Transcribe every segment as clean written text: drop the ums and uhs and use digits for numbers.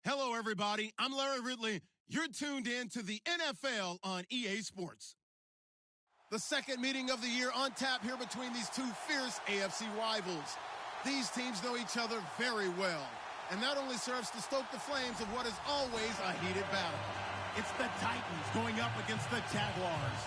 Hello, everybody. I'm Larry Ridley. You're tuned in to the NFL on EA Sports. The second meeting of the year on tap here between these two fierce AFC rivals. These teams know each other very well, and that only serves to stoke the flames of what is always a heated battle. It's the Titans going up against the Jaguars.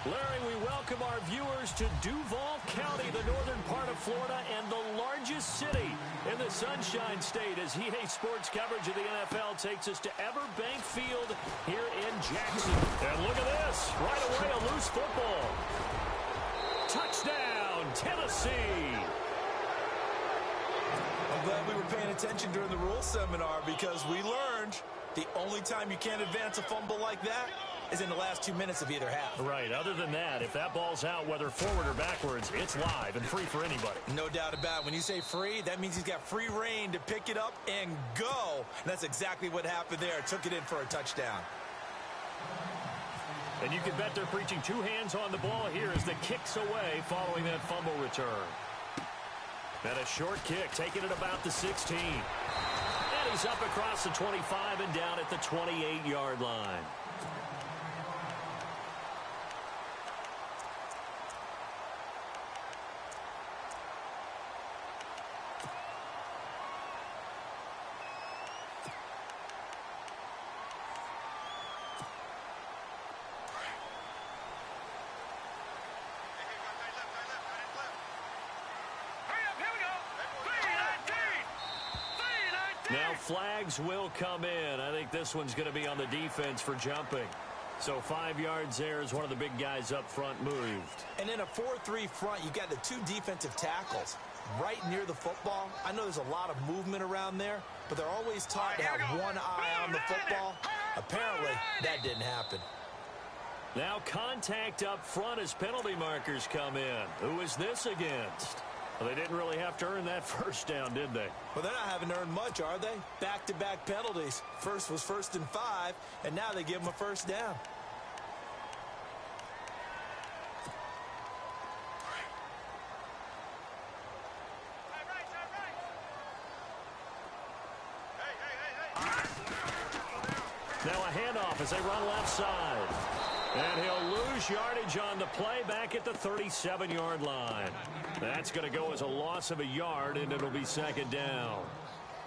Larry, we welcome our viewers to Duval County, the northern part of Florida, and the largest city in the Sunshine State as EA Sports coverage of the NFL takes us to Everbank Field here in Jackson. And look at this. Right away, a loose football. Touchdown, Tennessee. I'm glad we were paying attention during the rules seminar because we learned the only time you can't advance a fumble like that is in the last 2 minutes of either half. Right. Other than that, if that ball's out, whether forward or backwards, it's live and free for anybody. No doubt about it. When you say free, that means he's got free reign to pick it up and go. And that's exactly what happened there. Took it in for a touchdown. And you can bet they're preaching two hands on the ball here as the kick's away following that fumble return. And a short kick, taking it about the 16. And he's up across the 25 and down at the 28-yard line. Now flags will come in. I think this one's going to be on the defense for jumping. So 5 yards there as one of the big guys up front moved. And in a 4-3 front, you've got the two defensive tackles right near the football. I know there's a lot of movement around there, but they're always taught to have one eye on the football. Apparently, that didn't happen. Now contact up front as penalty markers come in. Who is this against? Well, they didn't really have to earn that first down, did they? Well, they're not having earned much, are they? Back-to-back penalties. First was 1st and 5, and now they give them a first down. Now a handoff as they run left side. And he'll lose yardage on the play back at the 37-yard line. That's going to go as a loss of a yard, and it'll be second down.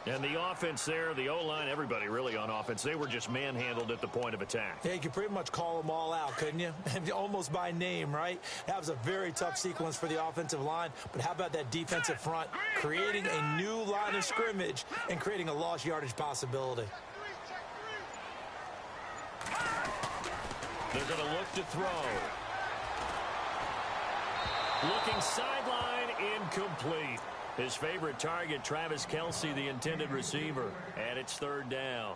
And the offense there, the O-line, everybody really on offense, they were just manhandled at the point of attack. Yeah, you could pretty much call them all out, couldn't you? Almost by name, right? That was a very tough sequence for the offensive line. But how about that defensive front creating a new line of scrimmage and creating a lost yardage possibility? They're going to look to throw. Looking sideline, incomplete. His favorite target, Travis Kelce, the intended receiver. And it's third down.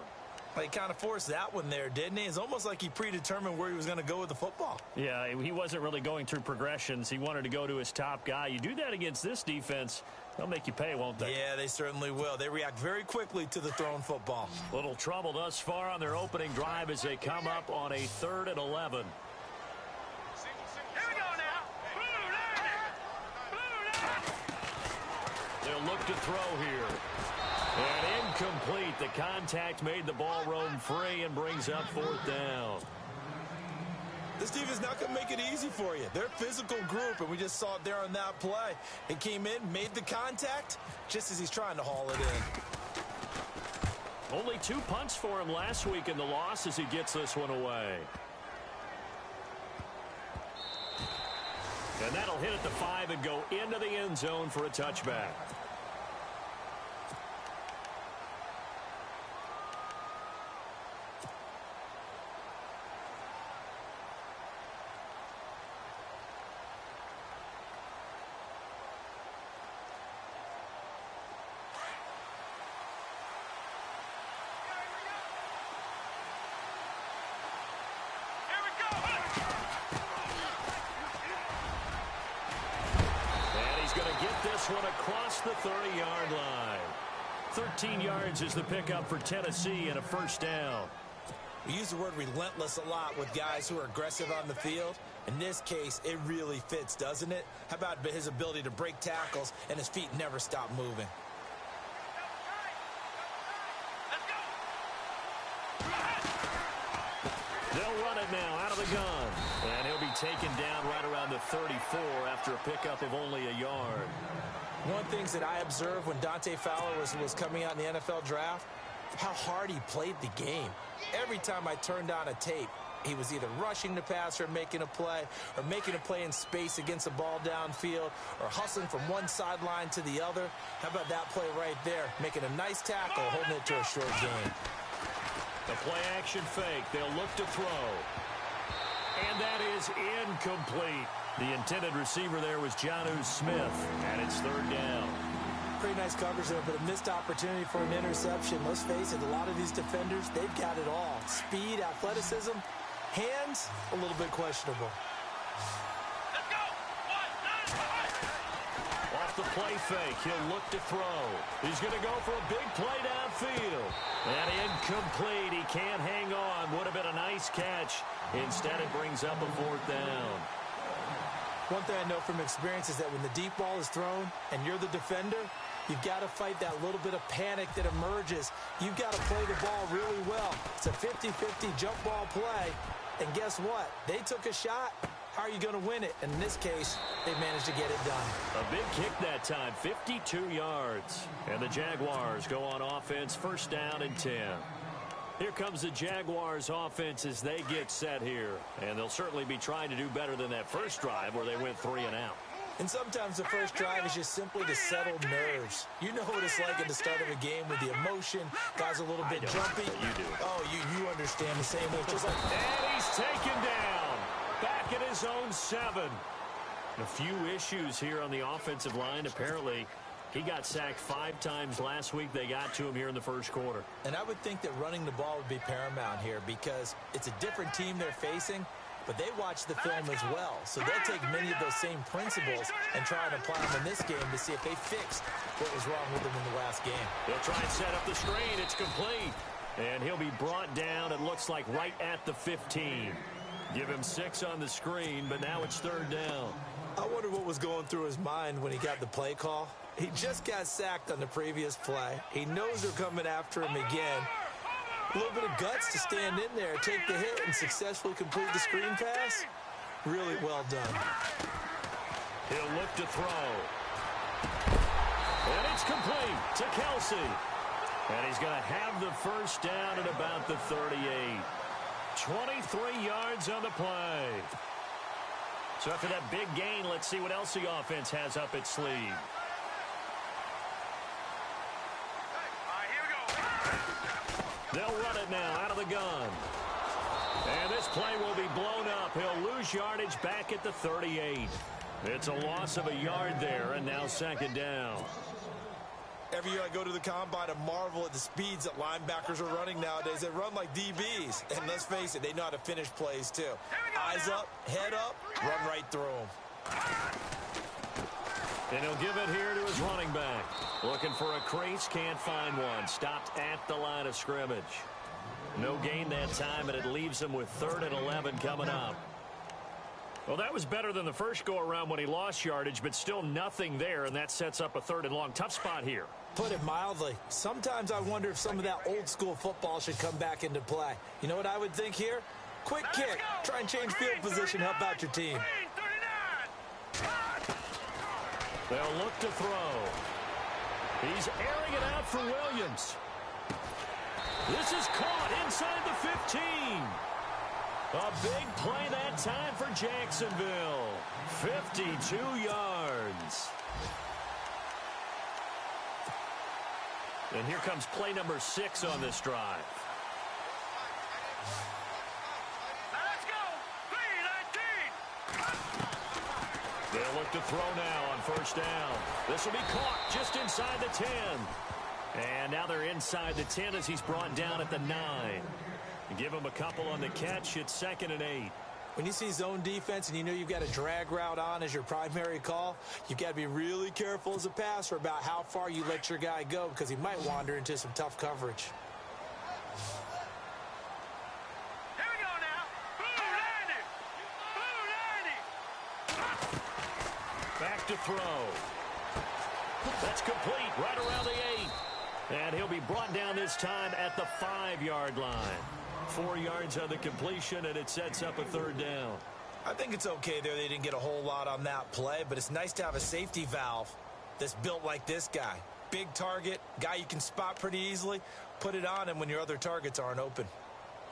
Well, he kind of forced that one there, didn't he? It's almost like he predetermined where he was going to go with the football. Yeah, he wasn't really going through progressions. He wanted to go to his top guy. You do that against this defense, they'll make you pay, won't they? Yeah, they certainly will. They react very quickly to the thrown football. Little trouble thus far on their opening drive as they come up on a 3rd and 11. They'll look to throw here. And incomplete. The contact made the ball roam free and brings up 4th down. This defense not going to make it easy for you. They're a physical group, and we just saw it there on that play. He came in, made the contact, just as he's trying to haul it in. Only 2 punts for him last week in the loss as he gets this one away. And that'll hit at the 5 and go into the end zone for a touchback. One across the 30-yard line. 13 yards is the pickup for Tennessee and a first down. We use the word relentless a lot with guys who are aggressive on the field. In this case, it really fits, doesn't it? How about his ability to break tackles and his feet never stop moving? of the gun. And he'll be taken down right around the 34 after a pickup of only a yard. One of the things that I observed when Dante Fowler was coming out in the NFL draft, how hard he played the game. Every time I turned on a tape, he was either rushing the passer, making a play in space against the ball downfield, or hustling from one sideline to the other. How about that play right there? Making a nice tackle, holding it to a short gain. The play-action fake. They'll look to throw. And that is incomplete. The intended receiver there was Jonnu Smith, and it's third down. Pretty nice coverage there, but a missed opportunity for an interception. Let's face it, a lot of these defenders, they've got it all. Speed, athleticism, hands, a little bit questionable. Let's go. Off the play fake, he'll look to throw. He's going to go for a big play downfield. And incomplete. He can't hang on. Would have been a nice catch. Instead, it brings up a fourth down. One thing I know from experience is that when the deep ball is thrown and you're the defender, you've got to fight that little bit of panic that emerges. You've got to play the ball really well. It's a 50-50 jump ball play. And guess what? They took a shot. How are you going to win it? And in this case, they managed to get it done. A big kick that time, 52 yards. And the Jaguars go on offense, first down and 10. Here comes the Jaguars offense as they get set here. And they'll certainly be trying to do better than that first drive where they went 3 and out. And sometimes the first drive is just simply to settle nerves. You know what it's like at the start of a game with the emotion. Guys a little bit jumpy. You do. Oh, you understand the same way. Just like and he's taken down. Back at his own 7. A few issues here on the offensive line. Apparently, he got sacked 5 times last week. They got to him here in the first quarter. And I would think that running the ball would be paramount here because it's a different team they're facing, but they watch the film as well. So they'll take many of those same principles and try and apply them in this game to see if they fixed what was wrong with them in the last game. They'll try and set up the screen. It's complete. And he'll be brought down, it looks like, right at the 15. Give him 6 on the screen, but now it's third down. I wonder what was going through his mind when he got the play call. He just got sacked on the previous play. He knows they're coming after him again. A little bit of guts to stand in there, take the hit, and successfully complete the screen pass. Really well done. He'll look to throw. And it's complete to Kelsey. And he's going to have the first down at about the 38. 23 yards on the play. So after that big gain, let's see what else the offense has up its sleeve. They'll run it now out of the gun. And this play will be blown up. He'll lose yardage back at the 38. It's a loss of a yard there, and now second down. Every year I go to the combine and marvel at the speeds that linebackers are running nowadays. They run like DBs. And let's face it, they know how to finish plays too. Eyes up, head up, run right through them. And he'll give it here to his running back. Looking for a crease, can't find one. Stopped at the line of scrimmage. No gain that time, and it leaves him with 3rd and 11 coming up. Well, that was better than the first go-around when he lost yardage, but still nothing there, and that sets up a 3rd and long. Tough spot here. Put it mildly. Sometimes I wonder if some of that old-school football should come back into play. You know what I would think here? Quick kick. Try and change field position, help out your team. They'll look to throw. He's airing it out for Williams. This is caught inside the 15. A big play that time for Jacksonville. 52 yards. And here comes play number 6 on this drive. Let's go. 3-19. They'll look to throw now on first down. This will be caught just inside the 10. And now they're inside the 10 as he's brought down at the 9. Give him a couple on the catch. It's 2nd and 8. When you see zone defense and you know you've got a drag route on as your primary call, you've got to be really careful as a passer about how far you let your guy go because he might wander into some tough coverage. Here we go now. Blue 90. Back to throw. That's complete right around the 8. And he'll be brought down this time at the 5-yard line. 4 yards on the completion, and it sets up a 3rd down. I think it's okay there. They didn't get a whole lot on that play, but it's nice to have a safety valve that's built like this guy. Big target, guy you can spot pretty easily. Put it on him when your other targets aren't open.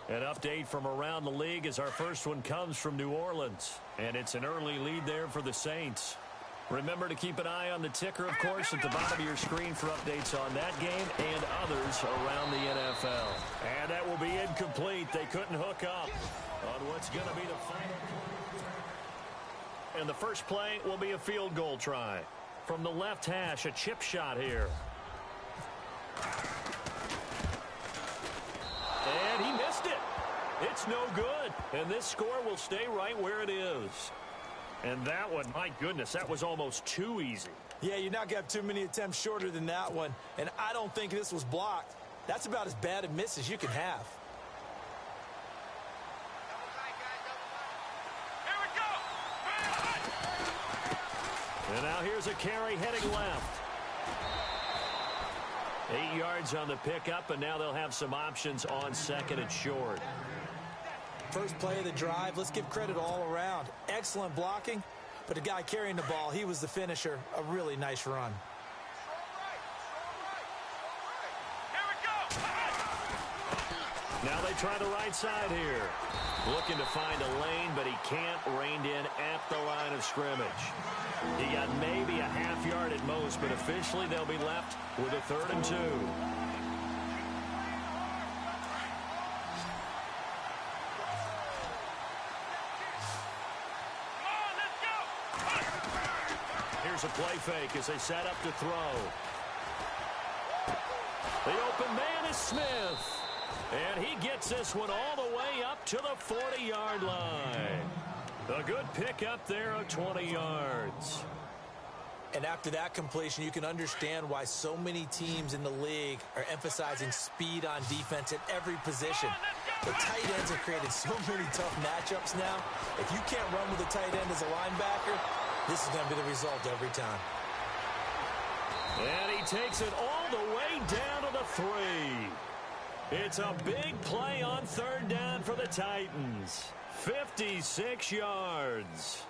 An update from around the league as our first one comes from New Orleans. And it's an early lead there for the Saints. Remember to keep an eye on the ticker, of course, at the bottom of your screen for updates on that game and others around the NFL. And that will be incomplete. They couldn't hook up on what's going to be the final. And the first play will be a field goal try. From the left hash, a chip shot here. And he missed it. It's no good. And this score will stay right where it is. And that one, my goodness, that was almost too easy. Yeah, you're not going to have too many attempts shorter than that one. And I don't think this was blocked. That's about as bad a miss as you can have. Here we go. And now here's a carry heading left. 8 yards on the pickup, and now they'll have some options on 2nd and short. First play of the drive, let's give credit all around. Excellent blocking, but the guy carrying the ball, he was the finisher. A really nice run. Here we go. Now they try the right side here. Looking to find a lane, but he can't. Reined in at the line of scrimmage. He got maybe a half yard at most, but officially they'll be left with a 3rd and 2. Here's a play fake as they set up to throw. The open man is Smith. And he gets this one all the way up to the 40-yard line. A good pickup there of 20 yards. And after that completion, you can understand why so many teams in the league are emphasizing speed on defense at every position. The tight ends have created so many tough matchups now. If you can't run with a tight end as a linebacker, this is going to be the result every time. And he takes it all the way down to the 3. It's a big play on 3rd down for the Titans. 56 yards.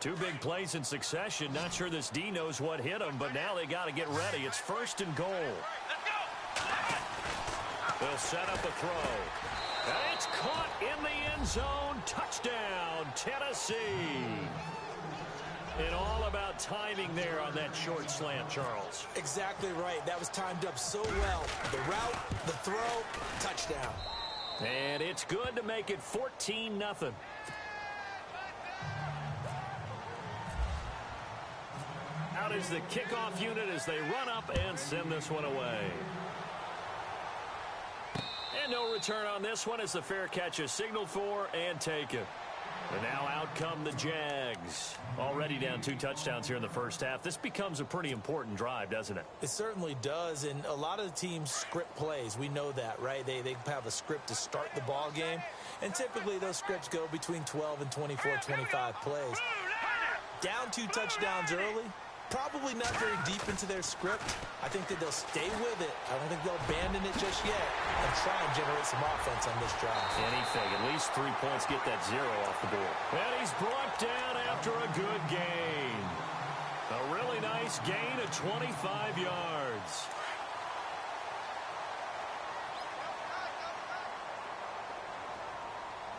2 big plays in succession. Not sure this D knows what hit him, but now they got to get ready. It's 1st and goal. They'll set up a throw. And it's caught in the end zone. Touchdown, Tennessee. And all about timing there on that short slant, Charles. Exactly right. That was timed up so well. The route, the throw, touchdown. And it's good to make it 14-0. Out is the kickoff unit as they run up and send this one away. And no return on this one as the fair catch is signaled for and taken. And now out come the Jags. Already down 2 touchdowns here in the first half. This becomes a pretty important drive, doesn't it? It certainly does, and a lot of the teams script plays. We know that, right? They have a script to start the ball game, and typically those scripts go between 12 and 24, 25 plays. Down 2 touchdowns early, probably not very deep into their script. I think that they'll stay with it. I don't think they'll abandon it just yet and try and generate some offense on this drive. Anything. At least 3 points, get that 0 off the board. And he's brought down after a good gain. A really nice gain of 25 yards.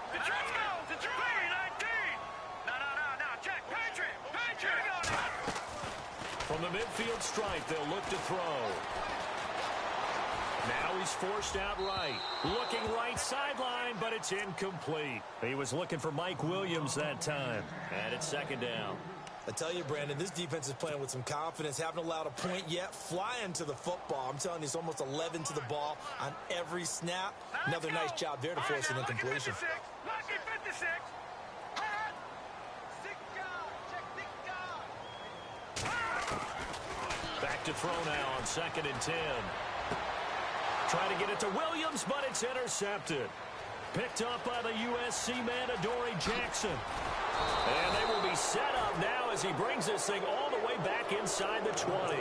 Let's go. The three, 19. No, Jack. Patriot. From the midfield stripe, they'll look to throw. Now he's forced out right. Looking right sideline, but it's incomplete. He was looking for Mike Williams that time. And it's 2nd down. I tell you, Brandon, this defense is playing with some confidence. Haven't allowed a point yet. Flying to the football. I'm telling you, it's almost 11 to the ball on every snap. Another nice job there to force an incompletion. Lucky 56. Back to throw now on 2nd and 10. Trying to get it to Williams, but it's intercepted. Picked up by the USC man, Adoree Jackson. And they will be set up now as he brings this thing all the way back inside the 20.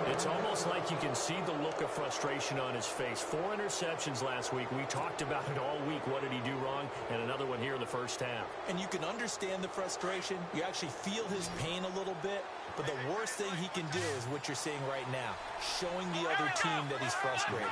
It's almost like you can see the look of frustration on his face. 4 interceptions last week. We talked about it all week. What did he do wrong? And another one here in the first half. And you can understand the frustration. You actually feel his pain a little bit. But the worst thing he can do is what you're seeing right now, showing the other team that he's frustrated.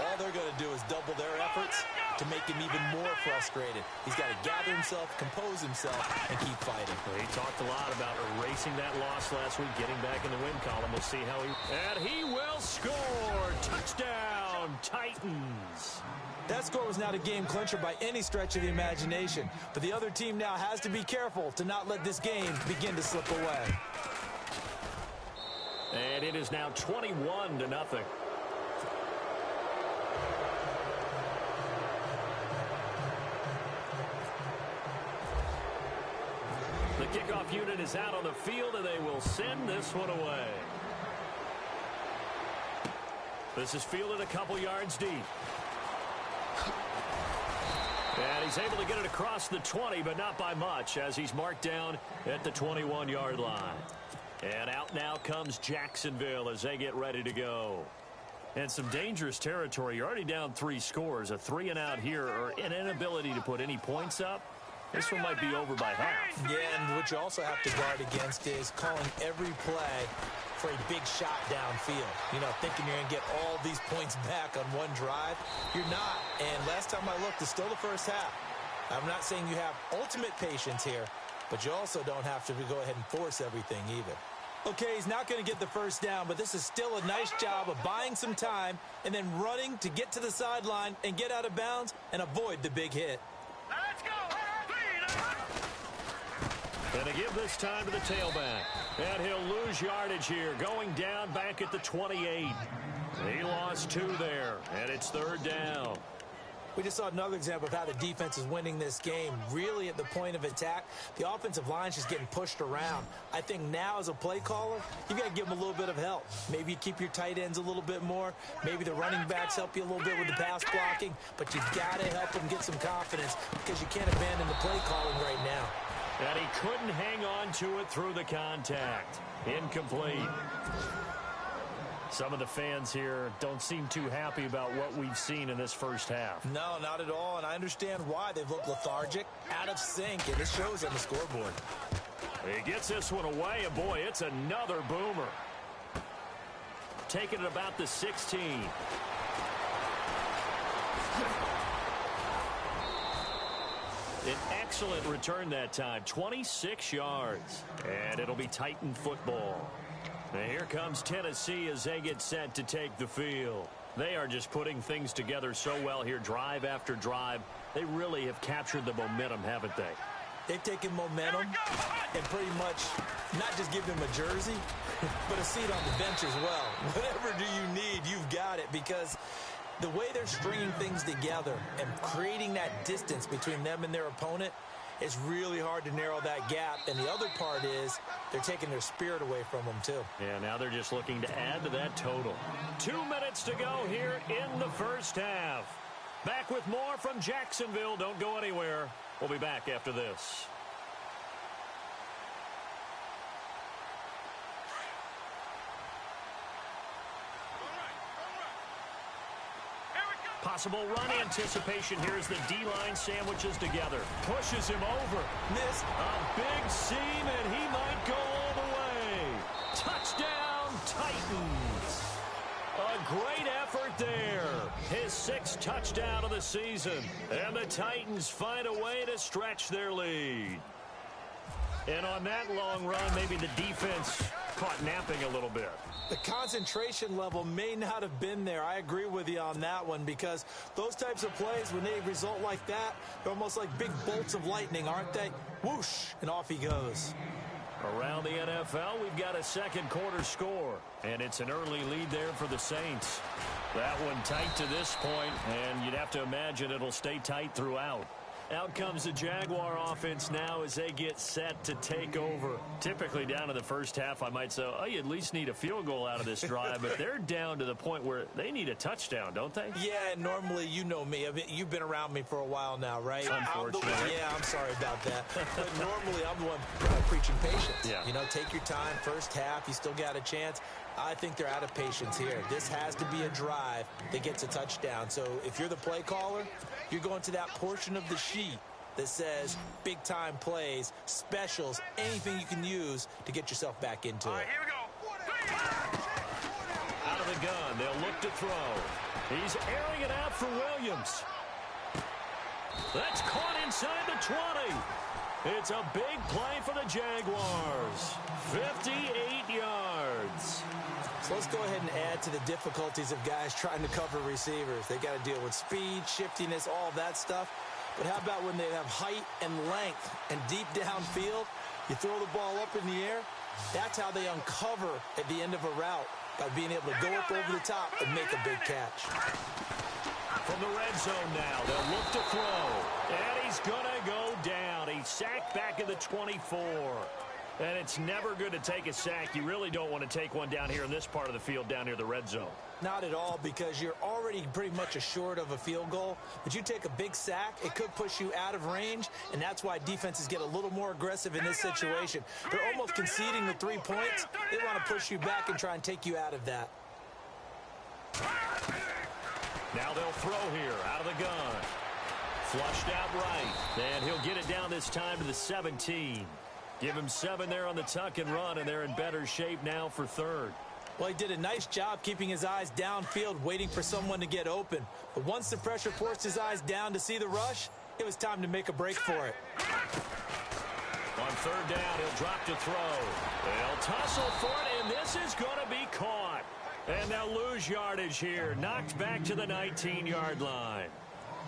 All they're going to do is double their efforts to make him even more frustrated. He's got to gather himself, compose himself, and keep fighting. Well, he talked a lot about erasing that loss last week, getting back in the win column. We'll see how he... And he will score! Touchdown, Titans! That score was not a game clincher by any stretch of the imagination. But the other team now has to be careful to not let this game begin to slip away. And it is now 21-0. The kickoff unit is out on the field, and they will send this one away. This is fielded a couple yards deep. And he's able to get it across the 20, but not by much, as he's marked down at the 21-yard line. And out now comes Jacksonville as they get ready to go. And some dangerous territory. You're already down 3 scores. A 3-and-out here, or an inability to put any points up. This one might be over by half. Yeah, and what you also have to guard against is calling every play for a big shot downfield. You know, thinking you're going to get all these points back on one drive. You're not. And last time I looked, it's still the first half. I'm not saying you have ultimate patience here, but you also don't have to go ahead and force everything either. Okay, he's not going to get the first down, but this is still a nice job of buying some time and then running to get to the sideline and get out of bounds and avoid the big hit. Let's go. And to give this time to the tailback. And he'll lose yardage here, going down back at the 28. He lost 2 there, and it's 3rd down. We just saw another example of how the defense is winning this game. Really at the point of attack, the offensive line is just getting pushed around. I think now as a play caller, you got to give them a little bit of help. Maybe you keep your tight ends a little bit more. Maybe the running backs help you a little bit with the pass blocking. But you've got to help them get some confidence because you can't abandon the play calling right now. And he couldn't hang on to it through the contact. Incomplete. Some of the fans here don't seem too happy about what we've seen in this first half. No, not at all, and I understand why. They've looked lethargic, out of sync, and it shows on the scoreboard. He gets this one away, and boy, it's another boomer. Taking it about the 16. An excellent return that time, 26 yards. And it'll be Titan football. And here comes Tennessee as they get set to take the field. They are just putting things together so well here, drive after drive. They really have captured the momentum, haven't they? They've taken momentum and pretty much not just give them a jersey, but a seat on the bench as well. Whatever do you need, you've got it, because the way they're stringing things together and creating that distance between them and their opponent, it's really hard to narrow that gap. And the other part is they're taking their spirit away from them, too. Yeah, now they're just looking to add to that total. 2 minutes to go here in the first half. Back with more from Jacksonville. Don't go anywhere. We'll be back after this. Possible run anticipation here as the D-line sandwiches together. Pushes him over. Missed. A big seam, and he might go all the way. Touchdown, Titans. A great effort there. His 6th touchdown of the season. And the Titans find a way to stretch their lead. And on that long run, maybe the defense caught napping a little bit. The concentration level may not have been there. I agree with you on that one, because those types of plays, when they result like that, they're almost like big bolts of lightning, aren't they? Whoosh, and off he goes. Around the NFL, we've got a second quarter score, and it's an early lead there for the Saints. That one tight to this point, and you'd have to imagine it'll stay tight throughout. Out comes the Jaguar offense now as they get set to take over. Typically down in the first half, I might say, oh, you at least need a field goal out of this drive, but they're down to the point where they need a touchdown, don't they? Yeah, normally, you know me. I mean, you've been around me for a while now, right? Unfortunately. I'm sorry about that. But normally, I'm the one preaching patience. Yeah. You know, take your time. First half, you still got a chance. I think they're out of patience here. This has to be a drive that gets a touchdown. So if you're the play caller, you're going to that portion of the sheet that says big-time plays, specials, anything you can use to get yourself back into it. All right, here we go. Out of the gun, they'll look to throw. He's airing it out for Williams. That's caught inside the 20. It's a big play for the Jaguars. 58 yards. So let's go ahead and add to the difficulties of guys trying to cover receivers. They got to deal with speed, shiftiness, all that stuff. But how about when they have height and length and deep downfield? You throw the ball up in the air. That's how they uncover at the end of a route, by being able to go up over the top and make a big catch. From the red zone now, they'll look to throw. And he's going to go down. He's sacked back at the 24. And it's never good to take a sack. You really don't want to take one down here in this part of the field, down near the red zone. Not at all, because you're already pretty much assured of a field goal. But you take a big sack, it could push you out of range, and that's why defenses get a little more aggressive in this situation. They're almost conceding the 3 points. They want to push you back and try and take you out of that. Now they'll throw here out of the gun. Flushed out right, and he'll get it down this time to the 17. Give him 7 there on the tuck and run, and they're in better shape now for third. Well, he did a nice job keeping his eyes downfield, waiting for someone to get open. But once the pressure forced his eyes down to see the rush, it was time to make a break for it. On third down, he'll drop to throw. They'll tussle for it, and this is going to be caught. And they'll lose yardage here, knocked back to the 19-yard line.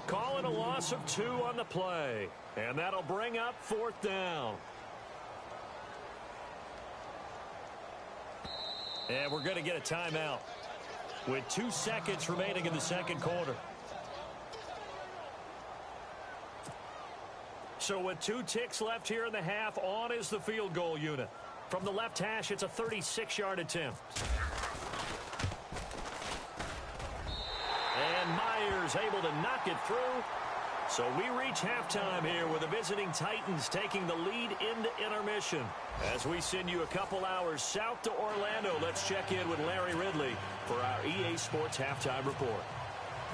Calling a loss of 2 on the play, and that'll bring up fourth down. And we're going to get a timeout with 2 seconds remaining in the second quarter. So with 2 ticks left here in the half, on is the field goal unit. From the left hash, it's a 36-yard attempt. And Myers able to knock it through. So we reach halftime here with the visiting Titans taking the lead into intermission. As we send you a couple hours south to Orlando, let's check in with Larry Ridley for our EA Sports Halftime Report.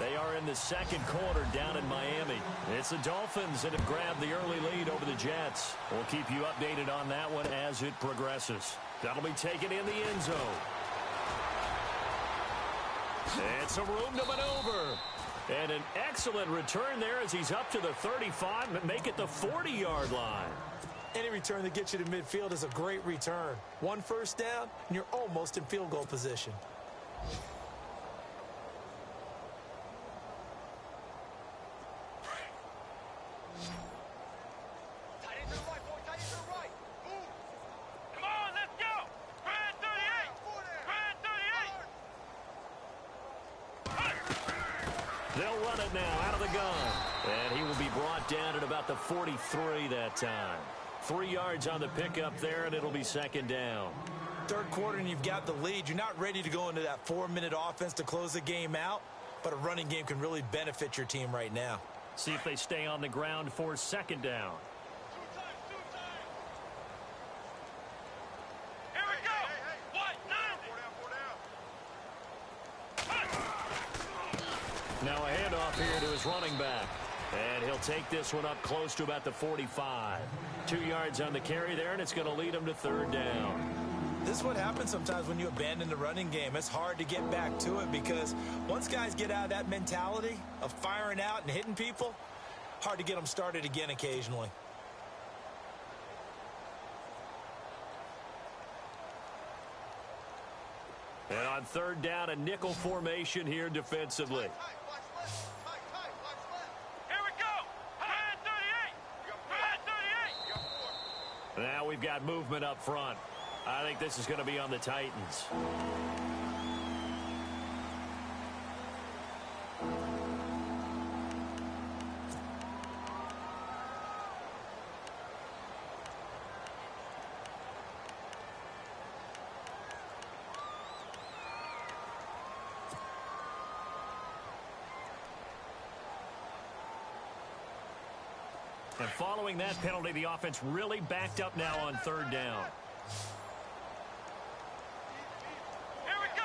They are in the second quarter down in Miami. It's the Dolphins that have grabbed the early lead over the Jets. We'll keep you updated on that one as it progresses. That'll be taken in the end zone. It's a room to maneuver. And an excellent return there as he's up to the 35 and make it the 40-yard line. Any return that gets you to midfield is a great return. 1 first down, and you're almost in field goal position. Come on, let's go. Brad 38. They'll run it now out of the gun. And he will be brought down at about the 43 that time. 3 yards on the pickup there, and it'll be second down. Third quarter, and you've got the lead. You're not ready to go into that 4-minute offense to close the game out, but a running game can really benefit your team right now. See if they stay on the ground for second down. Here we go. What? Now a handoff here to his running back. And he'll take this one up close to about the 45. 2 yards on the carry there, and it's going to lead him to third down. This is what happens sometimes when you abandon the running game. It's hard to get back to it because once guys get out of that mentality of firing out and hitting people, hard to get them started again occasionally. And on third down, a nickel formation here defensively. Now we've got movement up front. I think this is going to be on the Titans. And following that penalty, the offense really backed up now on third down. Here we go.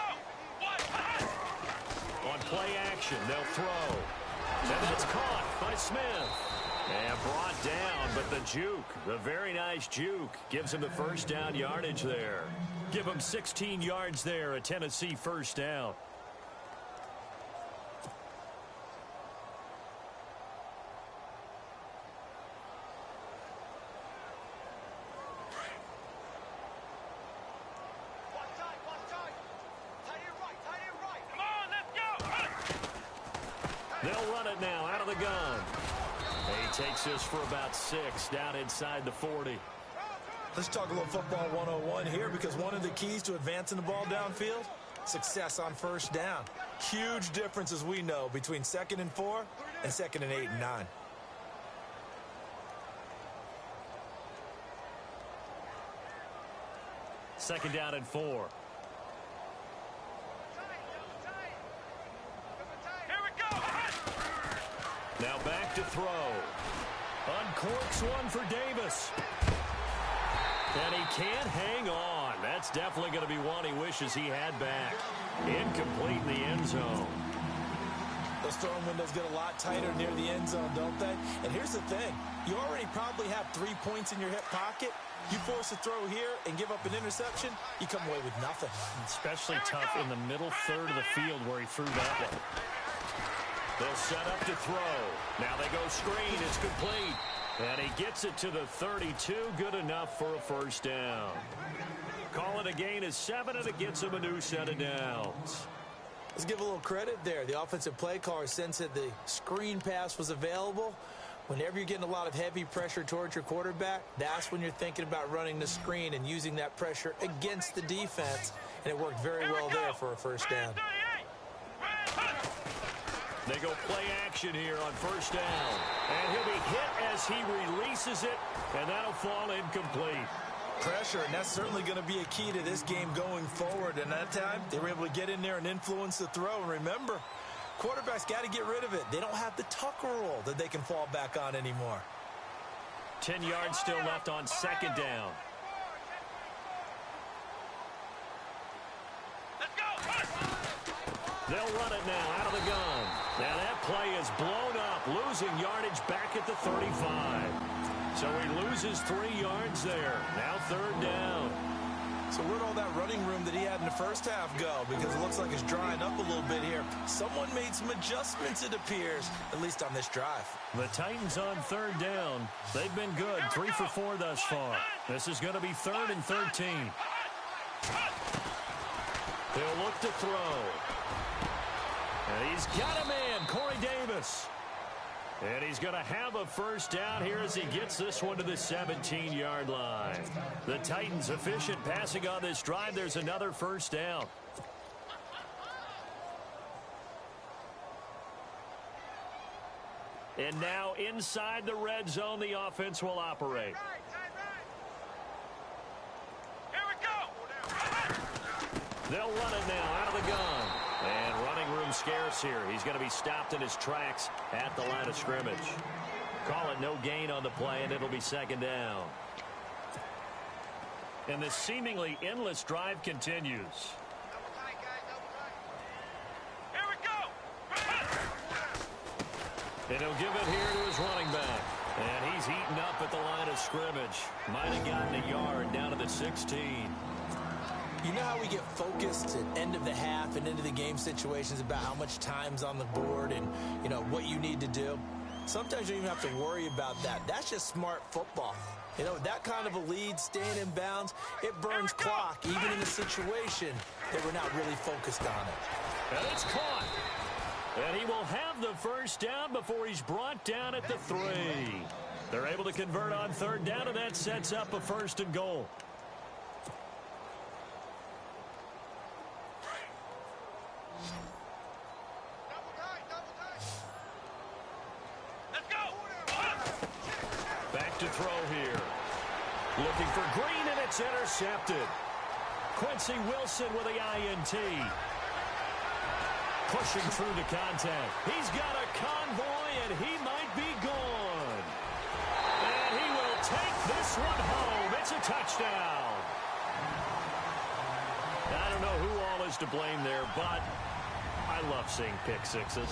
On play action, they'll throw. And that's caught by Smith. And brought down, but the juke, the very nice juke, gives him the first down yardage there. Give him 16 yards there, a Tennessee first down. Come on, let's go. They'll run it now out of the gun. He takes this for about 6 down inside the 40. Let's talk a little football 101 here, because one of the keys to advancing the ball downfield, success on first down. Huge difference, as we know, between 2nd and 4 and 2nd and 8 and 9. Second down and 4. Here we go. Now back to throw. Uncorks one for Davis. And he can't hang on. That's definitely going to be one he wishes he had back. Incomplete in the end zone. Those throwing windows get a lot tighter near the end zone, don't they? And here's the thing. You already probably have 3 points in your hip pocket. You force a throw here and give up an interception, you come away with nothing. Especially tough in the middle third of the field where he threw that one. They'll set up to throw. Now they go screen. It's complete. And he gets it to the 32. Good enough for a first down. Call it a gain of 7, and it gets him a new set of downs. Let's give a little credit there. The offensive play caller sensed that the screen pass was available. Whenever you're getting a lot of heavy pressure towards your quarterback, that's when you're thinking about running the screen and using that pressure against the defense. And it worked very well there for a first down. They go play action here on first down. And he'll be hit as he releases it, and that'll fall incomplete. Pressure, and that's certainly going to be a key to this game going forward. And that time, they were able to get in there and influence the throw. And remember, quarterbacks got to get rid of it. They don't have the tuck rule that they can fall back on anymore. 10 yards still left on second down. Let's go. They'll run it now out of the gun. Now that play is blown up, losing yardage back at the 35. So he loses 3 yards there. Now third down. So where'd all that running room that he had in the first half go? Because it looks like it's drying up a little bit here. Someone made some adjustments, it appears, at least on this drive. The Titans on third down. They've been good, 3 for 4 thus far. This is going to be 3rd and 13. He'll look to throw. And he's got a man, Corey Davis. And he's going to have a first down here as he gets this one to the 17-yard line. The Titans efficient passing on this drive. There's another first down. And now inside the red zone, the offense will operate. Here we go. They'll run it now out of the gun. And running room scarce here. He's going to be stopped in his tracks at the line of scrimmage. Call it no gain on the play, and it'll be second down. And this seemingly endless drive continues. Here we go. And he'll give it here to his running back. And he's eaten up at the line of scrimmage. Might have gotten a yard down to the 16. You know how we get focused at end of the half and into the game situations about how much time's on the board and, you know, what you need to do? Sometimes you don't even have to worry about that. That's just smart football. You know, that kind of a lead, staying in bounds, it burns clock, even in a situation that we're not really focused on it. And it's caught. And he will have the first down before he's brought down at the 3. They're able to convert on third down, and that sets up a 1st and goal. To throw here. Looking for Green, and it's intercepted. Quincy Wilson with the INT. Pushing through to contact. He's got a convoy, and he might be gone. take this one home. It's a touchdown. I don't know who all is to blame there, but I love seeing pick sixes.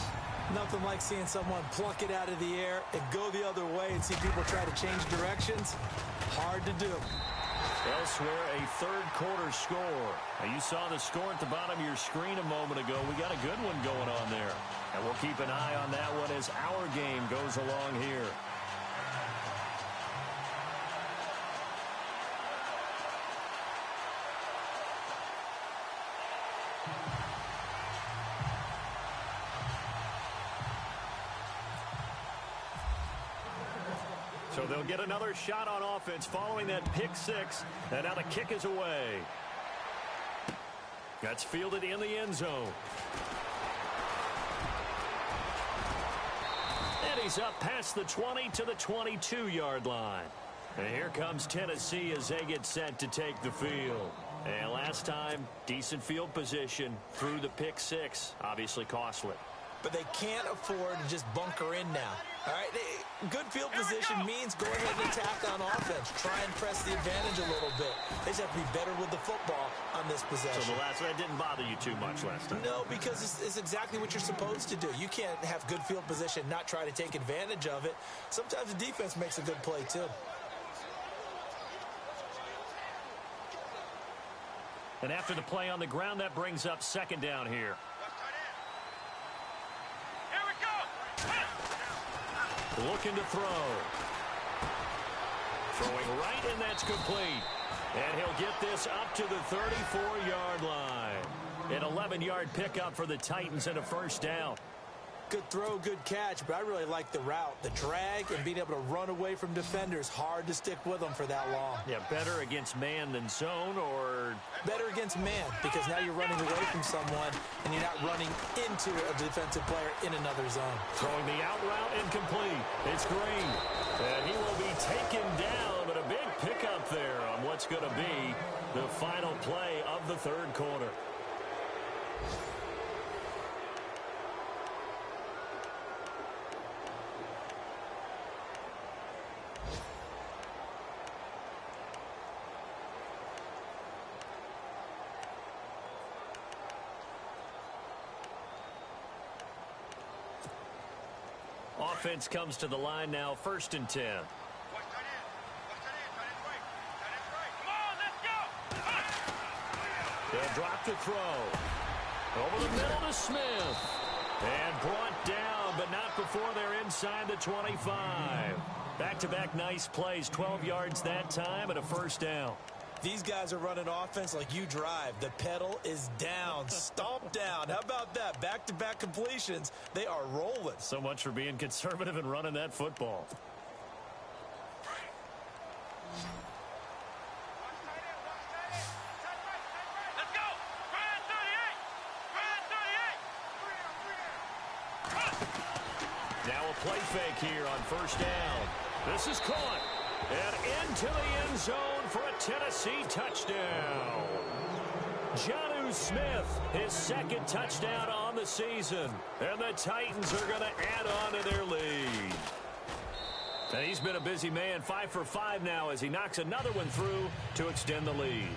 Nothing like seeing someone pluck it out of the air and go the other way and see people try to change directions. Hard to do. Elsewhere, a third quarter score. Now, you saw the score at the bottom of your screen a moment ago. We got a good one going on there. And we'll keep an eye on that one as our game goes along here. So they'll get another shot on offense following that pick six. And now the kick is away. That's fielded in the end zone. And he's up past the 20 to the 22-yard line. And here comes Tennessee as they get set to take the field. And last time, decent field position through the pick six. Obviously costly. But they can't afford to just bunker in now. All right, good field position means go ahead and attack on offense. Try and press the advantage a little bit. They just have to be better with the football on this possession. So that didn't bother you too much last time? No, because it's exactly what you're supposed to do. You can't have good field position, not try to take advantage of it. Sometimes the defense makes a good play, too. And after the play on the ground, that brings up second down here. Looking to throw. Throwing right, and that's complete. And he'll get this up to the 34-yard line. An 11-yard pickup for the Titans and a first down. Good throw, good catch, but I really like the route. The drag and being able to run away from defenders. Hard to stick with them for that long. Yeah, better against man than zone, or? Better against man, because now you're running away from someone and you're not running into a defensive player in another zone. Throwing the out route incomplete. It's Green. And he will be taken down, but a big pickup there on what's going to be the final play of the third quarter. Offense comes to the line now, 1st and 10. They'll drop to throw. Over the middle to Smith. And brought down, but not before they're inside the 25. Back-to-back nice plays, 12 yards that time and a first down. These guys are running offense like you drive. The pedal is down. Stomp down. How about that? Back-to-back completions. They are rolling. So much for being conservative and running that football. Let's go! Ryan 38! Ryan 38! Now a play fake here on first down. This is caught. And into the end zone for a Tennessee touchdown. Jonnu Smith, his second touchdown on the season. And the Titans are going to add on to their lead. And he's been a busy man, 5 for 5 now as he knocks another one through to extend the lead.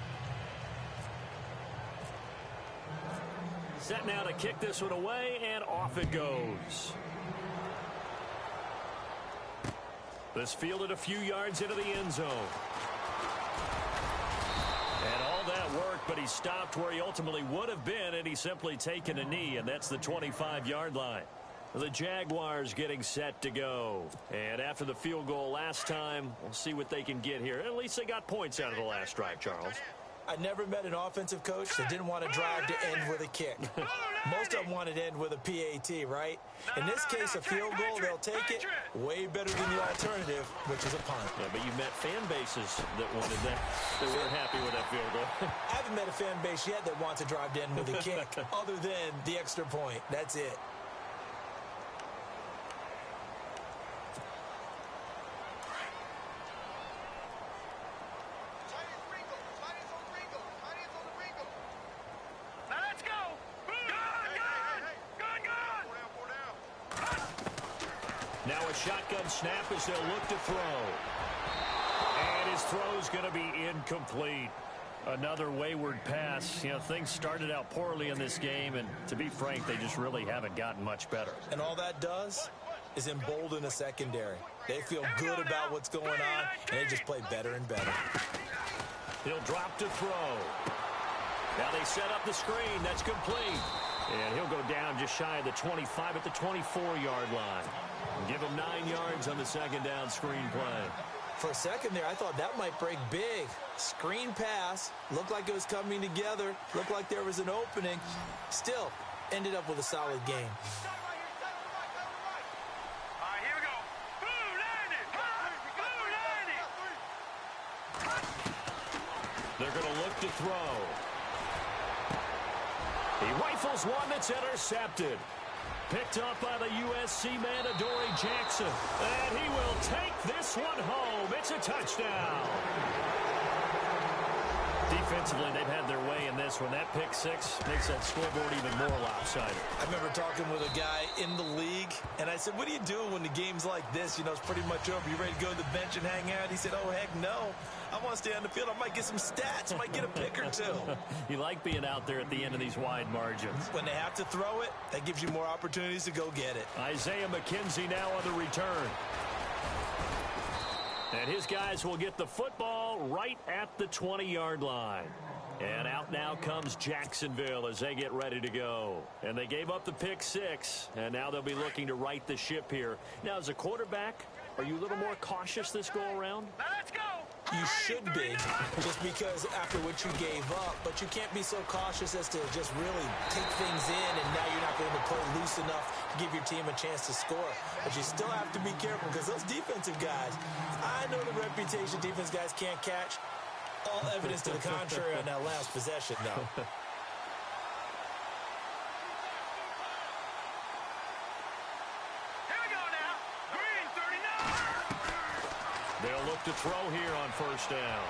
Set now to kick this one away, and off it goes. This fielded a few yards into the end zone. And all that work, but he stopped where he ultimately would have been, and he's simply taken a knee, and that's the 25-yard line. The Jaguars getting set to go. And after the field goal last time, we'll see what they can get here. At least they got points out of the last drive, Charles. I never met an offensive coach that didn't want to drive to end with a kick. Most of them wanted to end with a PAT, right? In this case, a field goal, they'll take it. Way better than the alternative, which is a punt. Yeah, but you met fan bases that wanted that. They weren't happy with that field goal. I haven't met a fan base yet that wants to drive to end with a kick, other than the extra point. That's it. Now a shotgun snap as they'll look to throw. And his throw's going to be incomplete. Another wayward pass. You know, things started out poorly in this game, and to be frank, they just really haven't gotten much better. And all that does is embolden a secondary. They feel good about what's going on, and they just play better and better. He'll drop to throw. Now they set up the screen. That's complete. And he'll go down just shy of the 25 at the 24-yard line. Give him 9 yards on the second down screen play. For a second there, I thought that might break big. Screen pass. Looked like it was coming together. Looked like there was an opening. Still, ended up with a solid game. All right, here we go. They're going to look to throw. He rifles one that's intercepted. Picked up by the USC man, Adoree Jackson. And he will take this one home. It's a touchdown. Defensively, they've had their way in this one. That pick six makes that scoreboard even more lopsided. I remember talking with a guy in the league, and I said, what do you do when the game's like this? You know, it's pretty much over. You ready to go to the bench and hang out? He said, oh, heck no. I want to stay on the field. I might get some stats. I might get a pick or two. You like being out there at the end of these wide margins. When they have to throw it, that gives you more opportunities to go get it. Isaiah McKenzie now on the return. And his guys will get the football right at the 20-yard line. And out now comes Jacksonville as they get ready to go. And they gave up the pick six, and now they'll be looking to right the ship here. Now, as a quarterback, are you a little more cautious this go-around? Let's go. You should be, just because after what you gave up, but you can't be so cautious as to just really take things in, and now you're not going to play loose enough to give your team a chance to score. But you still have to be careful, because those defensive guys, I know the reputation defense guys can't catch. All evidence to the contrary on that last possession, though. They'll look to throw here on first down.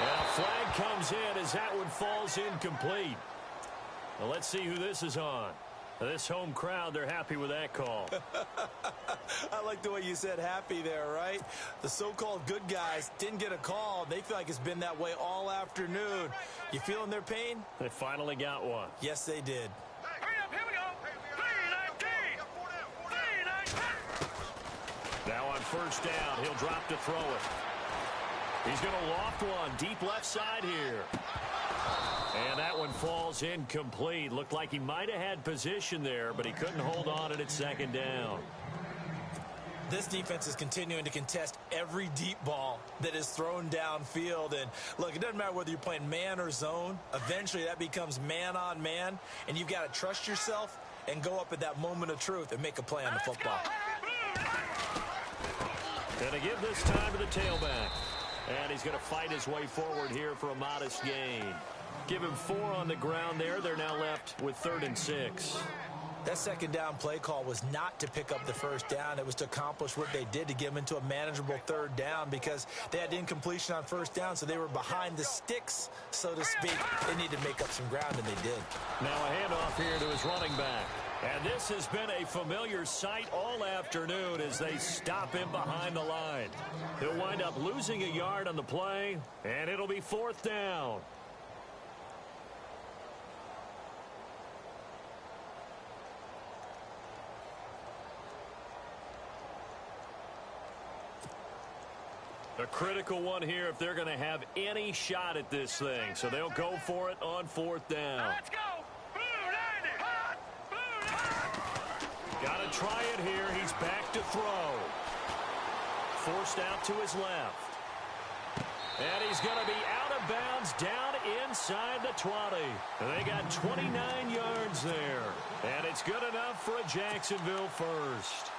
And a flag comes in as that one falls incomplete. Well, let's see who this is on. This home crowd, they're happy with that call. I like the way you said happy there, right? The so-called good guys didn't get a call. They feel like it's been that way all afternoon. You feeling their pain? They finally got one. Yes, they did. Hurry up, here we go. 3-19. Now on first down, he'll drop to throw it. He's going to loft one deep left side here. And that one falls incomplete. Looked like he might have had position there, but he couldn't hold on at second down. This defense is continuing to contest every deep ball that is thrown downfield. And, look, it doesn't matter whether you're playing man or zone. Eventually, that becomes man on man, and you've got to trust yourself and go up at that moment of truth and make a play on the football. Going to give this time to the tailback. And he's going to fight his way forward here for a modest gain. Give him 4 on the ground there. They're now left with 3rd and 6. That second down play call was not to pick up the first down. It was to accomplish what they did, to get them into a manageable 3rd down, because they had incompletion on first down, so they were behind the sticks, so to speak. They needed to make up some ground, and they did. Now a handoff here to his running back. And this has been a familiar sight all afternoon as they stop him behind the line. He'll wind up losing a yard on the play, and it'll be 4th down. A critical one here if they're going to have any shot at this thing. So they'll go for it on 4th down. Let's go. Got to try it here. He's back to throw. Forced out to his left. And he's going to be out of bounds down inside the 20. They got 29 yards there. And it's good enough for a Jacksonville first.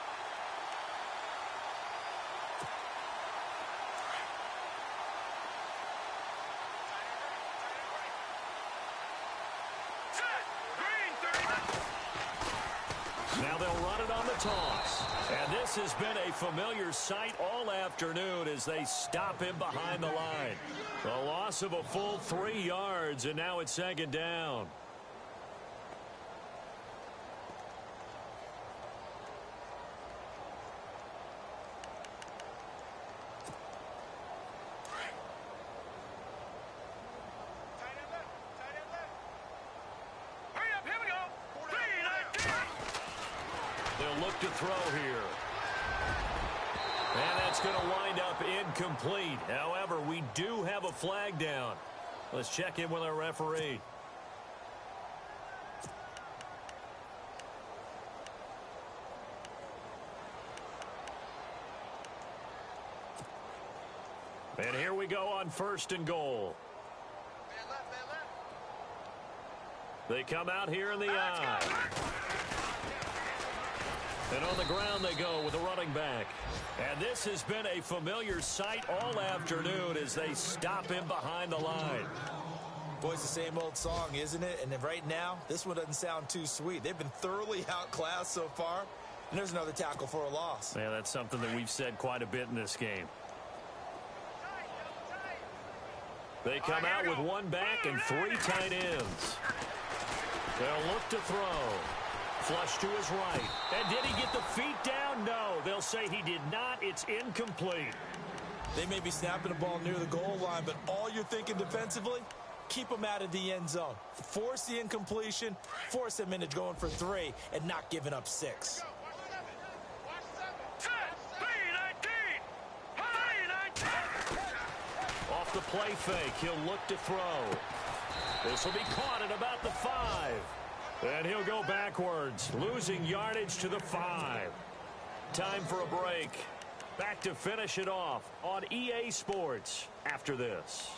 Now they'll run it on the toss. And this has been a familiar sight all afternoon as they stop him behind the line. A loss of a full 3 yards, and now it's 2nd down. look to throw here. And that's going to wind up incomplete. However, we do have a flag down. Let's check in with our referee. And here we go on 1st and goal. They come out here in the I. And on the ground they go with a running back. And this has been a familiar sight all afternoon as they stop him behind the line. Boy, it's the same old song, isn't it? And right now, this one doesn't sound too sweet. They've been thoroughly outclassed so far. And there's another tackle for a loss. Yeah, that's something that we've said quite a bit in this game. They come out with one back and 3 tight ends. They'll look to throw. Flush to his right. And did he get the feet down? No. They'll say he did not. It's incomplete. They may be snapping the ball near the goal line, but all you're thinking defensively, keep them out of the end zone. Force the incompletion, force them into going for 3, and not giving up 6. Off the play fake, he'll look to throw. This will be caught at about the 5. And he'll go backwards, losing yardage to the 5. Time for a break. Back to finish it off on EA Sports after this.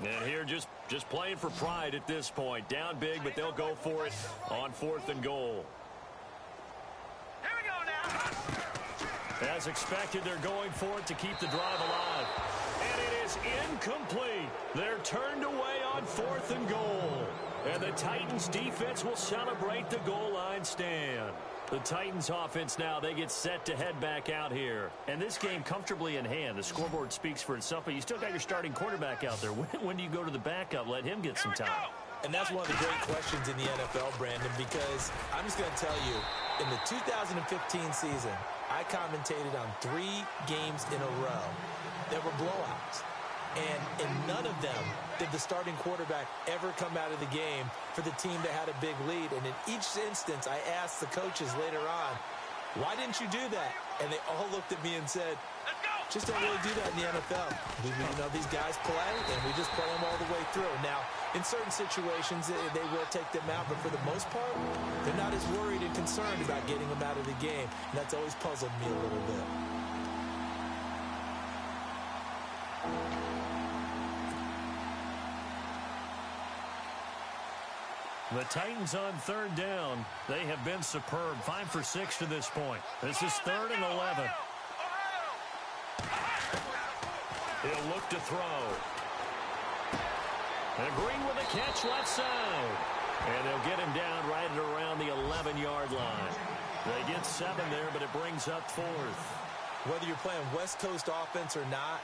And here just playing for pride at this point. Down big, but they'll go for it on 4th and goal. Here we go now. As expected, they're going for it to keep the drive alive. And it is incomplete. They're turned away on 4th and goal. And the Titans defense will celebrate the goal line stand. The Titans offense now, they get set to head back out here. And this game comfortably in hand. The scoreboard speaks for itself, but you still got your starting quarterback out there. When do you go to the backup? Let him get some time. And that's one of the great questions in the NFL, Brandon, because I'm just going to tell you, in the 2015 season, I commentated on 3 games in a row that were blowouts. And in none of them did the starting quarterback ever come out of the game for the team that had a big lead. And in each instance, I asked the coaches later on, why didn't you do that? And they all looked at me and said, just don't really do that in the NFL. These guys play, and we just play them all the way through. Now, in certain situations, they will take them out, but for the most part, they're not as worried and concerned about getting them out of the game. And that's always puzzled me a little bit. The Titans on 3rd down. They have been superb. 5 for 6 to this point. This is 3rd and 11. He'll look to throw. And Green with a catch left side. And they'll get him down right at around the 11-yard line. They get 7 there, but it brings up 4th. Whether you're playing West Coast offense or not,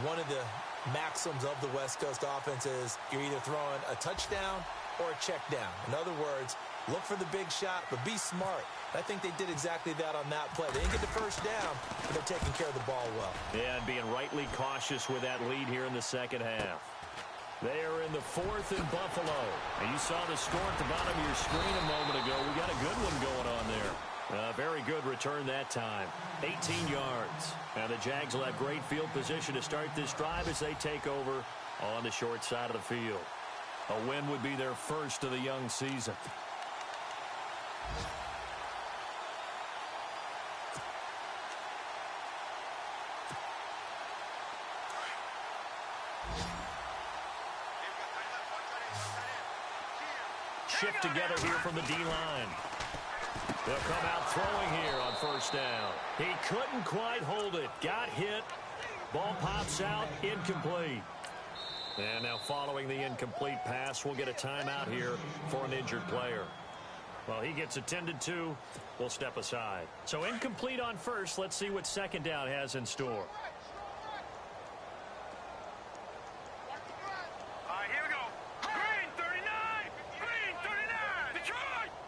one of the maxims of the West Coast offense is you're either throwing a touchdown or a check down. In other words, look for the big shot, but be smart. I think they did exactly that on that play. They didn't get the first down, but they're taking care of the ball well. Yeah, and being rightly cautious with that lead here in the second half. They are in the 4th in Buffalo. And you saw the score at the bottom of your screen a moment ago. We got a good one going on there. Very good return that time. 18 yards. And the Jags will have great field position to start this drive as they take over on the short side of the field. A win would be their first of the young season. Shift together here from the D-line. They'll come out throwing here on 1st down. He couldn't quite hold it. Got hit. Ball pops out. Incomplete. And now following the incomplete pass, we'll get a timeout here for an injured player. Well, he gets attended to. We'll step aside. So incomplete on 1st. Let's see what 2nd down has in store. All right, here we go. Green 39. Green 39.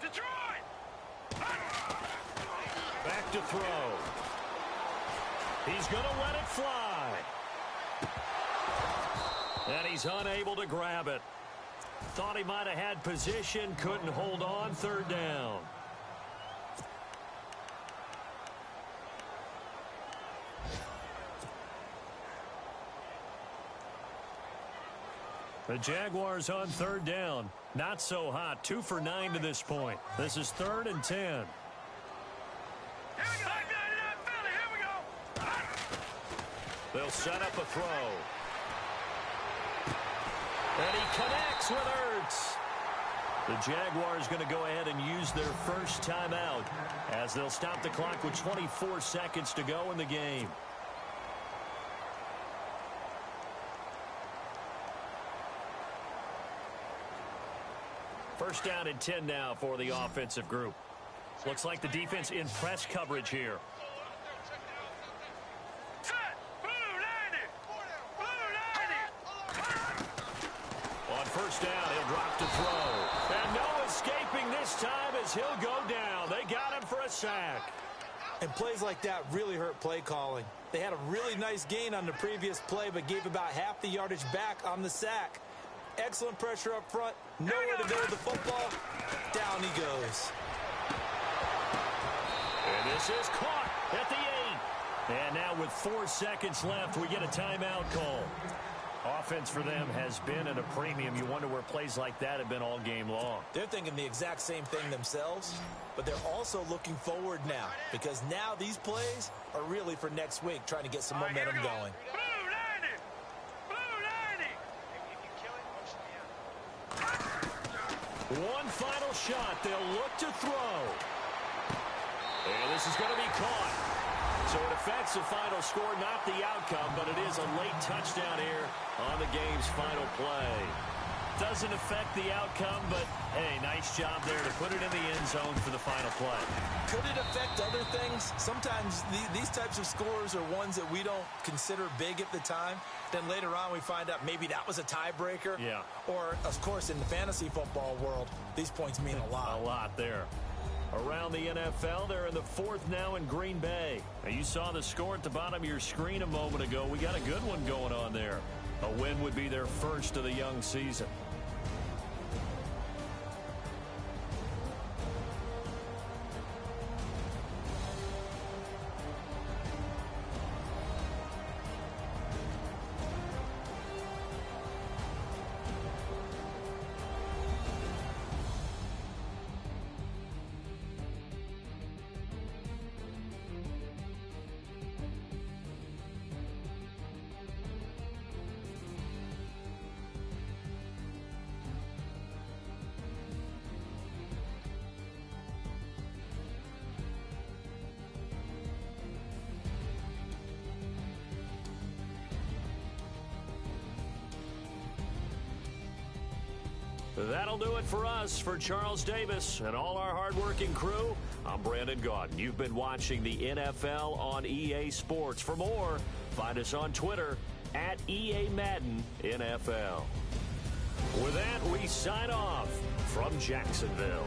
Detroit. Back to throw. He's going to let it fly. And he's unable to grab it. Thought he might have had position, couldn't hold on, third down. The Jaguars on third down. Not so hot. 2 for 9 to this point. This is 3rd and 10. Here we go. Here we go. They'll set up a throw. And he connects with Ertz. The Jaguars going to go ahead and use their first timeout as they'll stop the clock with 24 seconds to go in the game. First down and 10 now for the offensive group. Looks like the defense in press coverage here. Set. Blue 90. Blue 90. On first down, he'll drop to throw. And no escaping this time as he'll go down. They got him for a sack. And plays like that really hurt play calling. They had a really nice gain on the previous play, but gave about half the yardage back on the sack. Excellent pressure up front. Nowhere to go with the football. Down he goes. And this is caught at the 8. And now with 4 seconds left, we get a timeout call. Offense for them has been at a premium. You wonder where plays like that have been all game long. They're thinking the exact same thing themselves, but they're also looking forward now because now these plays are really for next week, trying to get some momentum going. Blue 90. Blue 90. One final shot. They'll look to throw. And this is going to be caught. So it affects the final score, not the outcome, but it is a late touchdown here on the game's final play. Doesn't affect the outcome, but, hey, nice job there to put it in the end zone for the final play. Could it affect other things? Sometimes these types of scores are ones that we don't consider big at the time. Then later on we find out maybe that was a tiebreaker. Yeah. Or, of course, in the fantasy football world, these points mean a lot. A lot there. Around the NFL, they're in the 4th now in Green Bay. Now, you saw the score at the bottom of your screen a moment ago. We got a good one going on there. A win would be their first of the young season. That'll do it for us. For Charles Davis and all our hardworking crew, I'm Brandon Gaudin. You've been watching the NFL on EA Sports. For more, find us on Twitter at EA Madden NFL. With that, we sign off from Jacksonville.